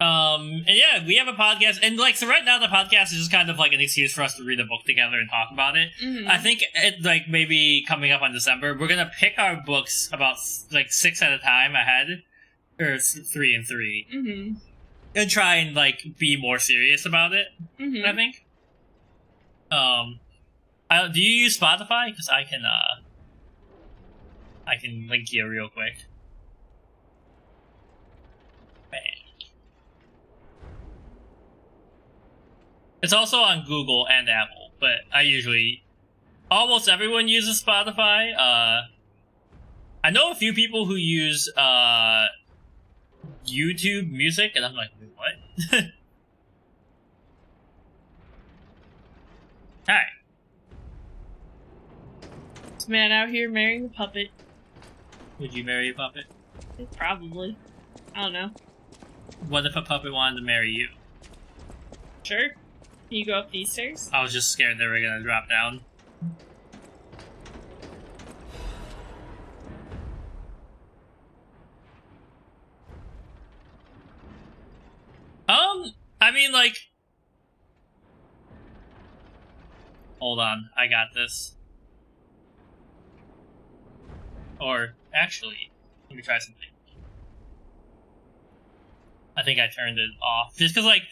And yeah, we have a podcast, and like, so right now the podcast is just kind of like an excuse for us to read a book together and talk about it. Mm-hmm. I think it, like, maybe coming up on December, we're gonna pick our books about, like, 6 at a time ahead. Or 3 and 3. Mm-hmm. And try and, like, be more serious about it, I think. Do you use Spotify? Because I can link you real quick. Bang. It's also on Google and Apple, but I usually... almost everyone uses Spotify. I know a few people who use YouTube Music, and I'm like, what? Alright. This man out here marrying a puppet. Would you marry a puppet? Probably. I don't know. What if a puppet wanted to marry you? Sure. Can you go up these stairs? I was just scared they were gonna drop down. I mean, like... Hold on, I got this. Or, actually, let me try something. I think I turned it off. Just because, like,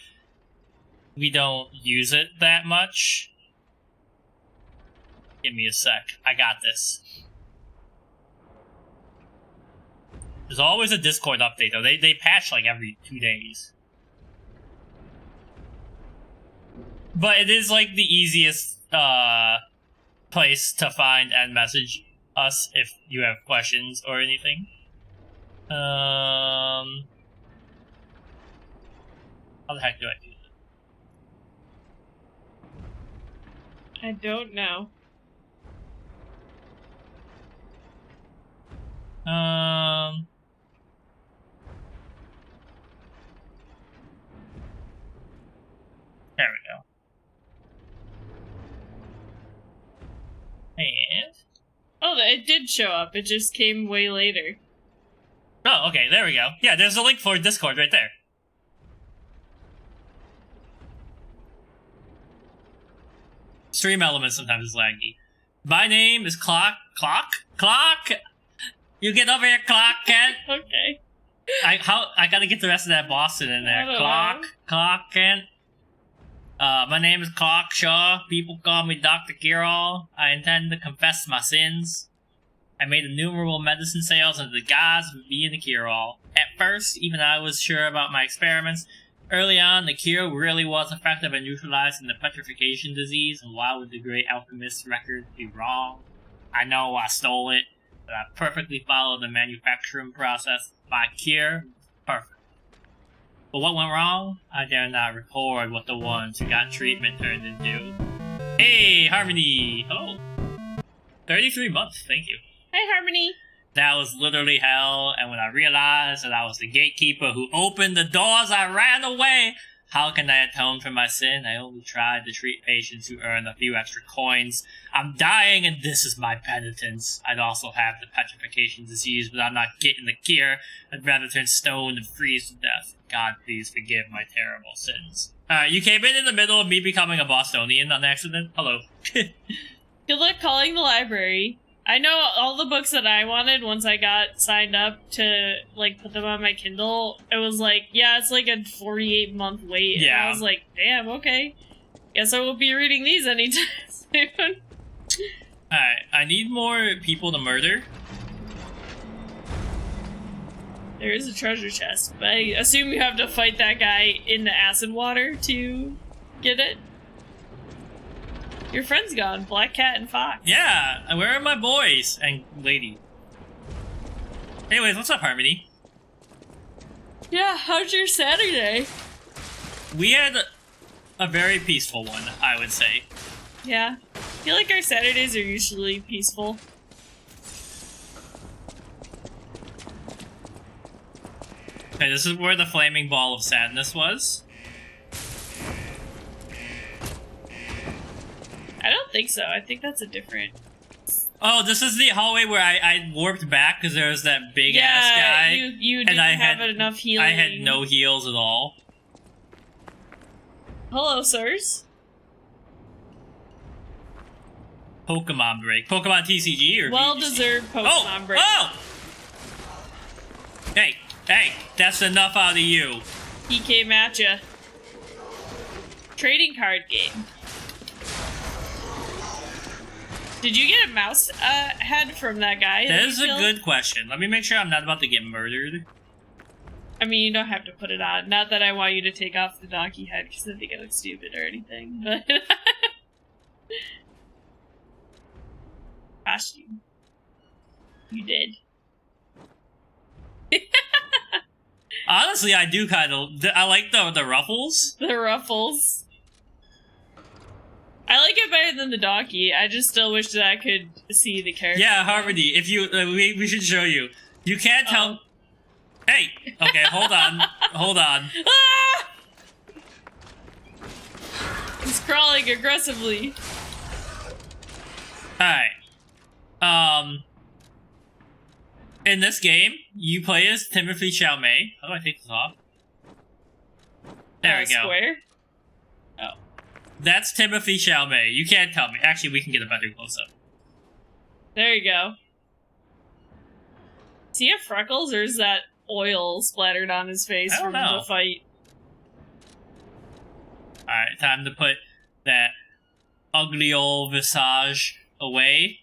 we don't use it that much. Give me a sec. I got this. There's always a Discord update, though. They patch, like, every 2 days. But it is, like, the easiest, place to find and message us if you have questions or anything. How the heck do I do that? I don't know. There we go. And... Oh, it did show up. It just came way later. Oh, okay, there we go. Yeah, there's a link for Discord right there. Stream elements sometimes is laggy. My name is Clock. You get over here, Clock, Kent. Okay. I gotta get the rest of that Boston in there. I don't know. Clock, Kent. My name is Clock Shaw. People call me Dr. Kirall. I intend to confess my sins. I made innumerable medicine sales under the guise of being a cure-all. At first, even I was sure about my experiments. Early on, the cure really was effective at neutralizing the petrification disease, and why would the great alchemist's record be wrong? I know I stole it, but I perfectly followed the manufacturing process. My cure was perfect. But what went wrong? I dare not record what the ones who got treatment turned into. Hey, Harmony! Hello. 33 months, thank you. Hi, Harmony. That was literally hell, and when I realized that I was the gatekeeper who opened the doors, I ran away! How can I atone for my sin? I only tried to treat patients who earn a few extra coins. I'm dying, and this is my penitence. I'd also have the petrification disease, but I'm not getting the cure. I'd rather turn stone than freeze to death. God, please forgive my terrible sins. Alright, you came in the middle of me becoming a Bostonian on accident. Hello. Good luck calling the library. I know all the books that I wanted once I got signed up to, like, put them on my Kindle. It was like, yeah, it's like a 48-month wait. Yeah. And I was like, damn, okay. Guess I won't be reading these anytime soon. Alright, I need more people to murder. There is a treasure chest, but I assume you have to fight that guy in the acid water to get it. Your friend's gone, Black Cat and Fox. Yeah, where are my boys and lady? Anyways, what's up, Harmony? Yeah, how's your Saturday? We had a very peaceful one, I would say. Yeah, I feel like our Saturdays are usually peaceful. Okay, this is where the flaming ball of sadness was. I don't think so. I think that's a different... Oh, this is the hallway where I warped back because there was that big ass guy. You didn't have enough healing. I had no heals at all. Hello, sirs. Pokemon break. Pokemon TCG or Well-deserved Pokemon break. Oh! Hey, that's enough out of you. He came at ya. Trading card game. Did you get a mouse head from that guy? That is a good question. Let me make sure I'm not about to get murdered. I mean, you don't have to put it on. Not that I want you to take off the donkey head, because I think it looks stupid or anything, but... costume. You did. Honestly, I do kind of. I like the ruffles. The ruffles. I like it better than the donkey. I just still wish that I could see the character. Yeah, Harmony. If you, we should show you. You can't tell. Hey. Okay, hold on. Hold on. Ah! He's crawling aggressively. All right. In this game, you play as Timothy Chalamet. How do I take this off? There we go. Square? Oh. That's Timothy Chalamet. You can't tell me. Actually, we can get a better close-up. There you go. Does he have freckles, or is that oil splattered on his face from the fight? Alright, time to put that ugly old visage away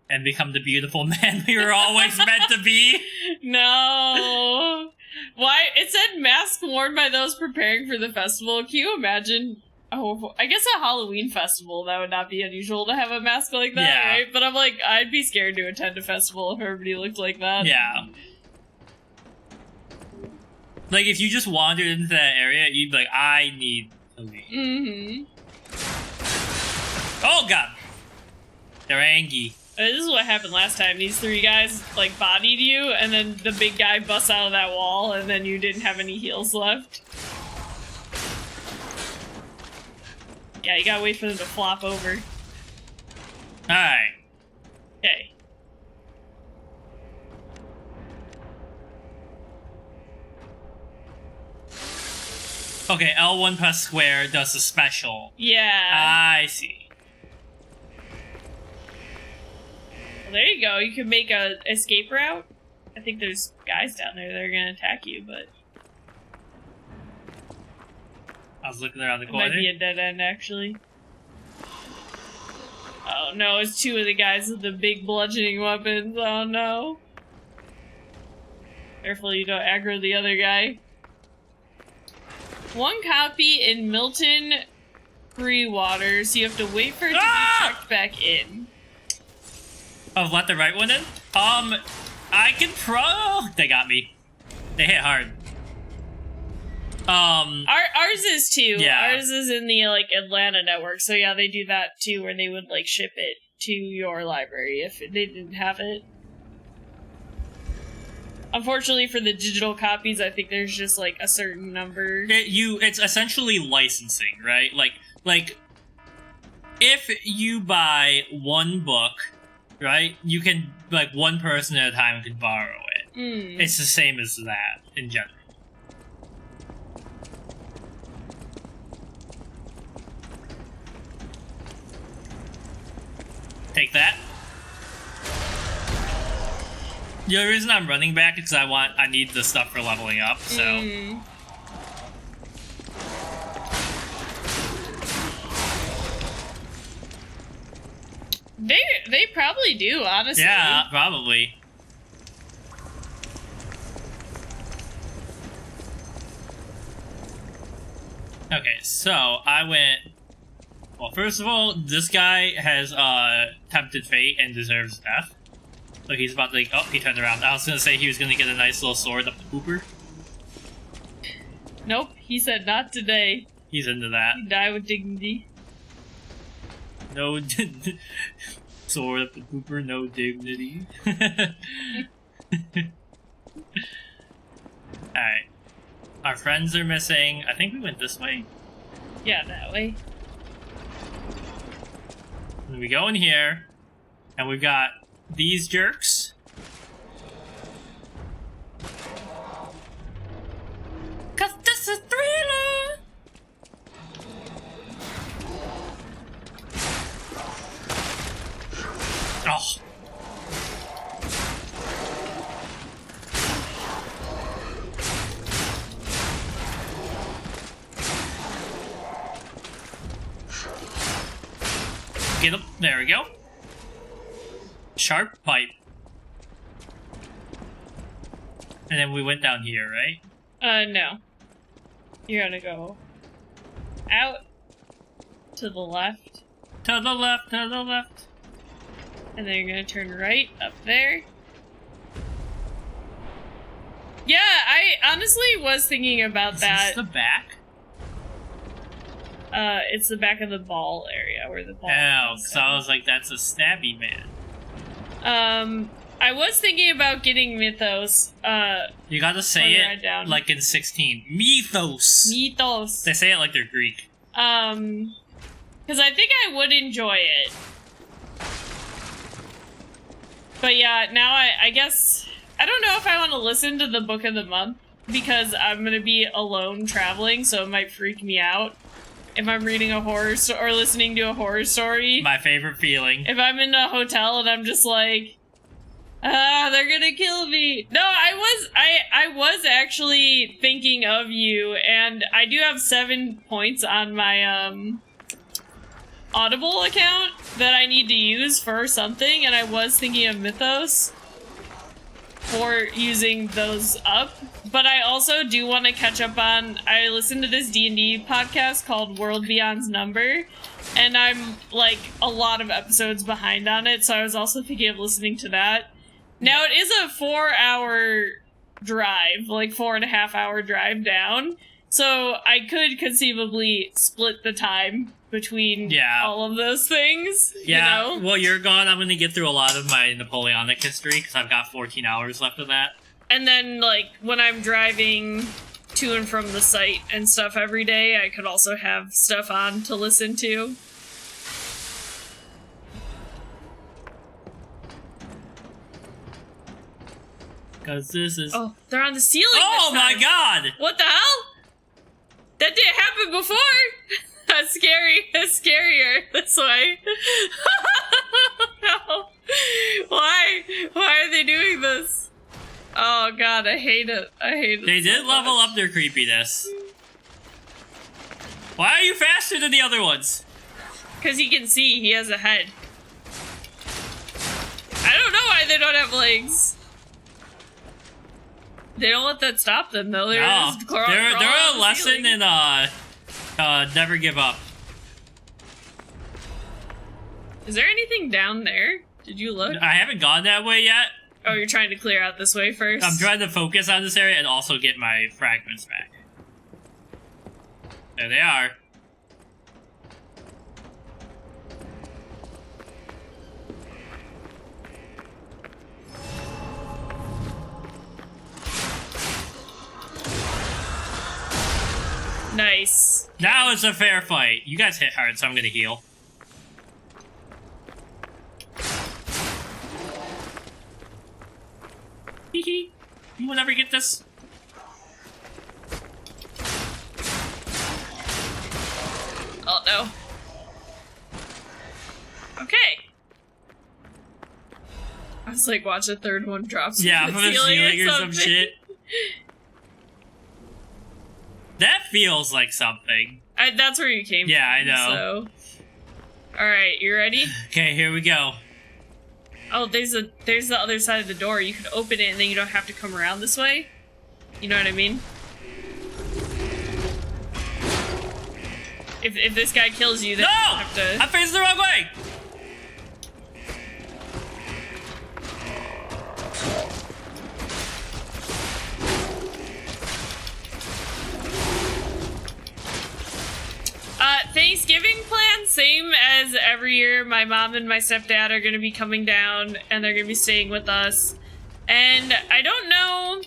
and become the beautiful man we were always meant to be. No. Why? It said mask worn by those preparing for the festival. Can you imagine? Oh, I guess a Halloween festival, that would not be unusual to have a mask like that, Yeah. right? But I'm like, I'd be scared to attend a festival if everybody looked like that. Yeah. Like, if you just wandered into that area, you'd be like, I need to leave. Mm-hmm. Oh, God! They're angry. This is what happened last time. These three guys, like, bodied you, and then the big guy busts out of that wall, and then you didn't have any heals left. Yeah, you gotta wait for them to flop over. Alright. Okay. Okay, L1 press square does the special. Yeah. I see. Well, there you go. You can make a escape route. I think there's guys down there that are gonna attack you, but I was looking around the it corner. might be a dead end, actually. Oh no, it's two of the guys with the big bludgeoning weapons. Oh no. Careful you don't aggro the other guy. One copy in Milton Free Water, so you have to wait for it to be checked back in. Oh, let the right one in? I can they got me. They hit hard. Ours is too. Yeah. Ours is in the, like, Atlanta network, so yeah, they do that too, where they would, like, ship it to your library if they didn't have it. Unfortunately for the digital copies, I think there's just, like, a certain number. It's essentially licensing, right? Like, if you buy one book, right, you can, like, one person at a time can borrow it. Mm. It's the same as that, in general. Take that. The only reason I'm running back is because I need the stuff for leveling up, so. Mm. They probably do, honestly. Yeah, probably. Okay, so I went. Well, first of all, this guy has tempted fate and deserves death. So he's about to, like, oh, he turned around. I was gonna say he was gonna get a nice little sword up the pooper. Nope, he said not today. He's into that. You die with dignity. No sword up the pooper, no dignity. Alright. Our friends are missing. I think we went this way. Yeah, that way. And we go in here, and we've got these jerks. Cause this is thriller! Oh. Get him. There we go. Sharp pipe. And then we went down here, right? No. You're gonna go out to the left. To the left, to the left. And then you're gonna turn right up there. Yeah, I honestly was thinking about that. Is this the back? It's the back of the ball area where the ball Oh, is. so I was like, that's a stabby man. I was thinking about getting Mythos. You gotta say Further it down. like in 16. Mythos! Mythos. They say it like they're Greek. Because I think I would enjoy it. But yeah, now I guess... I don't know if I want to listen to the book of the month, because I'm gonna be alone traveling, so it might freak me out. If I'm reading a horror or listening to a horror story. My favorite feeling. If I'm in a hotel and I'm just like... they're gonna kill me. No, I was actually thinking of you, and I do have 7 points on my, Audible account that I need to use for something, and I was thinking of Mythos for using those up. But I also do want to catch up on... I listened to this D&D podcast called World Beyond's Number, and I'm, like, a lot of episodes behind on it, so I was also thinking of listening to that. Now, it is a 4-hour drive, like 4.5-hour drive down, so I could conceivably split the time between all of those things, Yeah, you know? well, you're gone. I'm gonna get through a lot of my Napoleonic history, because I've got 14 hours left of that. And then, like, when I'm driving to and from the site and stuff every day, I could also have stuff on to listen to. Because this is... Oh, they're on the ceiling Oh this my time. god! What the hell? That didn't happen before! That's scary. That's scarier this way. No. Why? Why are they doing this? Oh god, I hate it. I hate it. They did so level much. up their creepiness. Why are you faster than the other ones? Because he can see, he has a head. I don't know why they don't have legs. They don't let that stop them, though. They're No, just they're crawling a lesson in never give up. Is there anything down there? Did you look? I haven't gone that way yet. Oh, you're trying to clear out this way first? I'm trying to focus on this area and also get my fragments back. There they are. Nice. Now it's a fair fight. You guys hit hard, so I'm gonna heal. Hee. You will never get this. Oh, no. Okay. I was like, watch the third one drop from Yeah, the from the ceiling or some shit. That feels like something. That's where you came Yeah, from. I know. So. Alright, you ready? Okay, here we go. Oh, there's the other side of the door. You could open it and then you don't have to come around this way. You know what I mean? If this guy kills you, then No! you don't have to... I'm facing the wrong way! Thanksgiving plan, same as every year. My mom and my stepdad are going to be coming down, and they're going to be staying with us. And I don't know...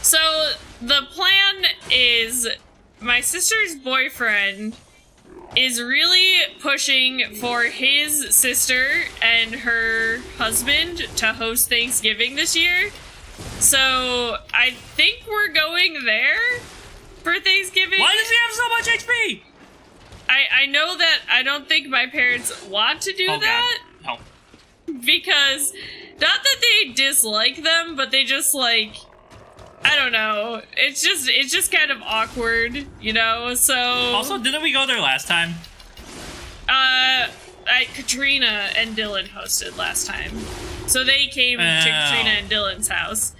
So, the plan is... My sister's boyfriend is really pushing for his sister and her husband to host Thanksgiving this year. So, I think we're going there for Thanksgiving. Why does he have so much HP? I know that I don't think my parents want to do that. God. No. Because, not that they dislike them, but they just, like... I don't know. It's just kind of awkward, you know? So... Also, didn't we go there last time? Katrina and Dylan hosted last time. So they came to Katrina and Dylan's house.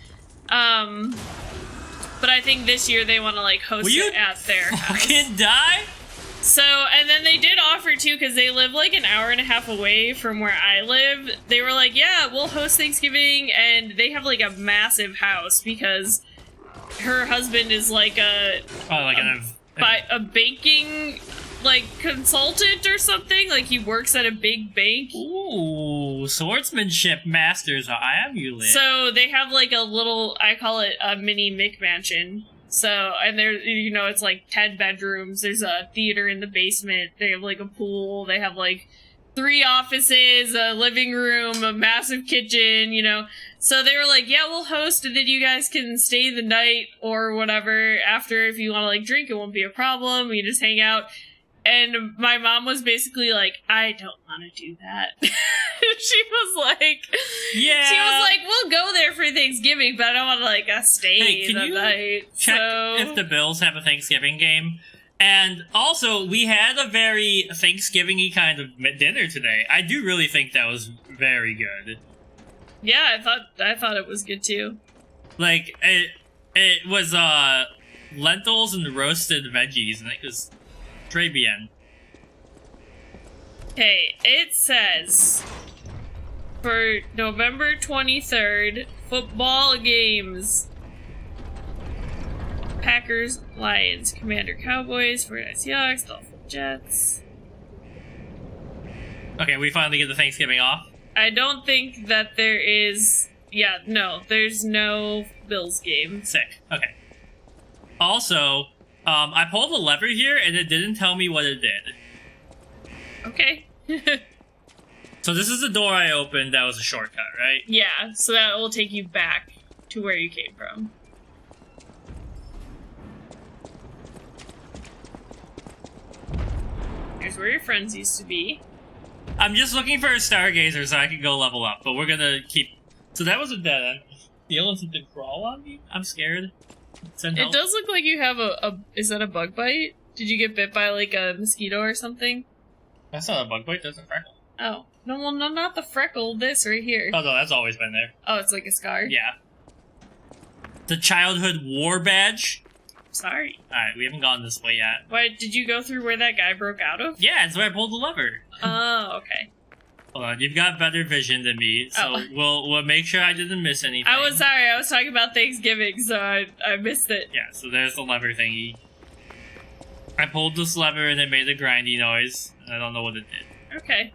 But I think this year they want to, like, host Will you it at their house. Fucking die? So, and then they did offer too, because they live like an hour and a half away from where I live. They were like, yeah, we'll host Thanksgiving, and they have like a massive house because her husband is like a banking like consultant or something. Like he works at a big bank. Ooh, swordsmanship masters. I am you lit. So they have like a little, I call it a mini McMansion. So, and there, you know, it's like 10 bedrooms. There's a theater in the basement. They have like a pool. They have like 3 offices, a living room, a massive kitchen, you know. So they were like, yeah, we'll host, and then you guys can stay the night or whatever after. If you want to like drink, it won't be a problem. We just hang out. And my mom was basically like, I don't want to do that. She was like, yeah. She was like, we'll go there for Thanksgiving, but I don't want to like stay the night. Check so... if the Bills have a Thanksgiving game. And also, we had a very Thanksgiving-y kind of dinner today. I do really think that was very good. Yeah, I thought it was good too. Like it was lentils and roasted veggies, and it was très bien. Okay, it says for November 23rd, football games. Packers, Lions, Commander, Cowboys, 49ers, Seahawks, Dolphins, Jets. Okay, we finally get the Thanksgiving off. I don't think that there is... Yeah, no, there's no Bills game. Sick. Okay. Also, I pulled a lever here, and it didn't tell me what it did. Okay. So this is the door I opened that was a shortcut, right? Yeah, so that will take you back to where you came from. Here's where your friends used to be. I'm just looking for a stargazer so I can go level up, but we're gonna keep... So that was a dead end. The aliens did crawl on me? I'm scared. Send help. It does look like you have a... Is that a bug bite? Did you get bit by, like, a mosquito or something? That's not a bug bite, that's a freckle. Oh. No, well, no, not the freckle. This right here. Oh, no, that's always been there. Oh, it's like a scar? Yeah. The childhood war badge? Sorry. Alright, we haven't gone this way yet. Why, did you go through where that guy broke out of? Yeah, that's where I pulled the lever. Oh, okay. Hold on, you've got better vision than me, so we'll make sure I didn't miss anything. I was sorry, I was talking about Thanksgiving, so I missed it. Yeah, so there's the lever thingy. I pulled this lever and it made a grindy noise. I don't know what it did. Okay.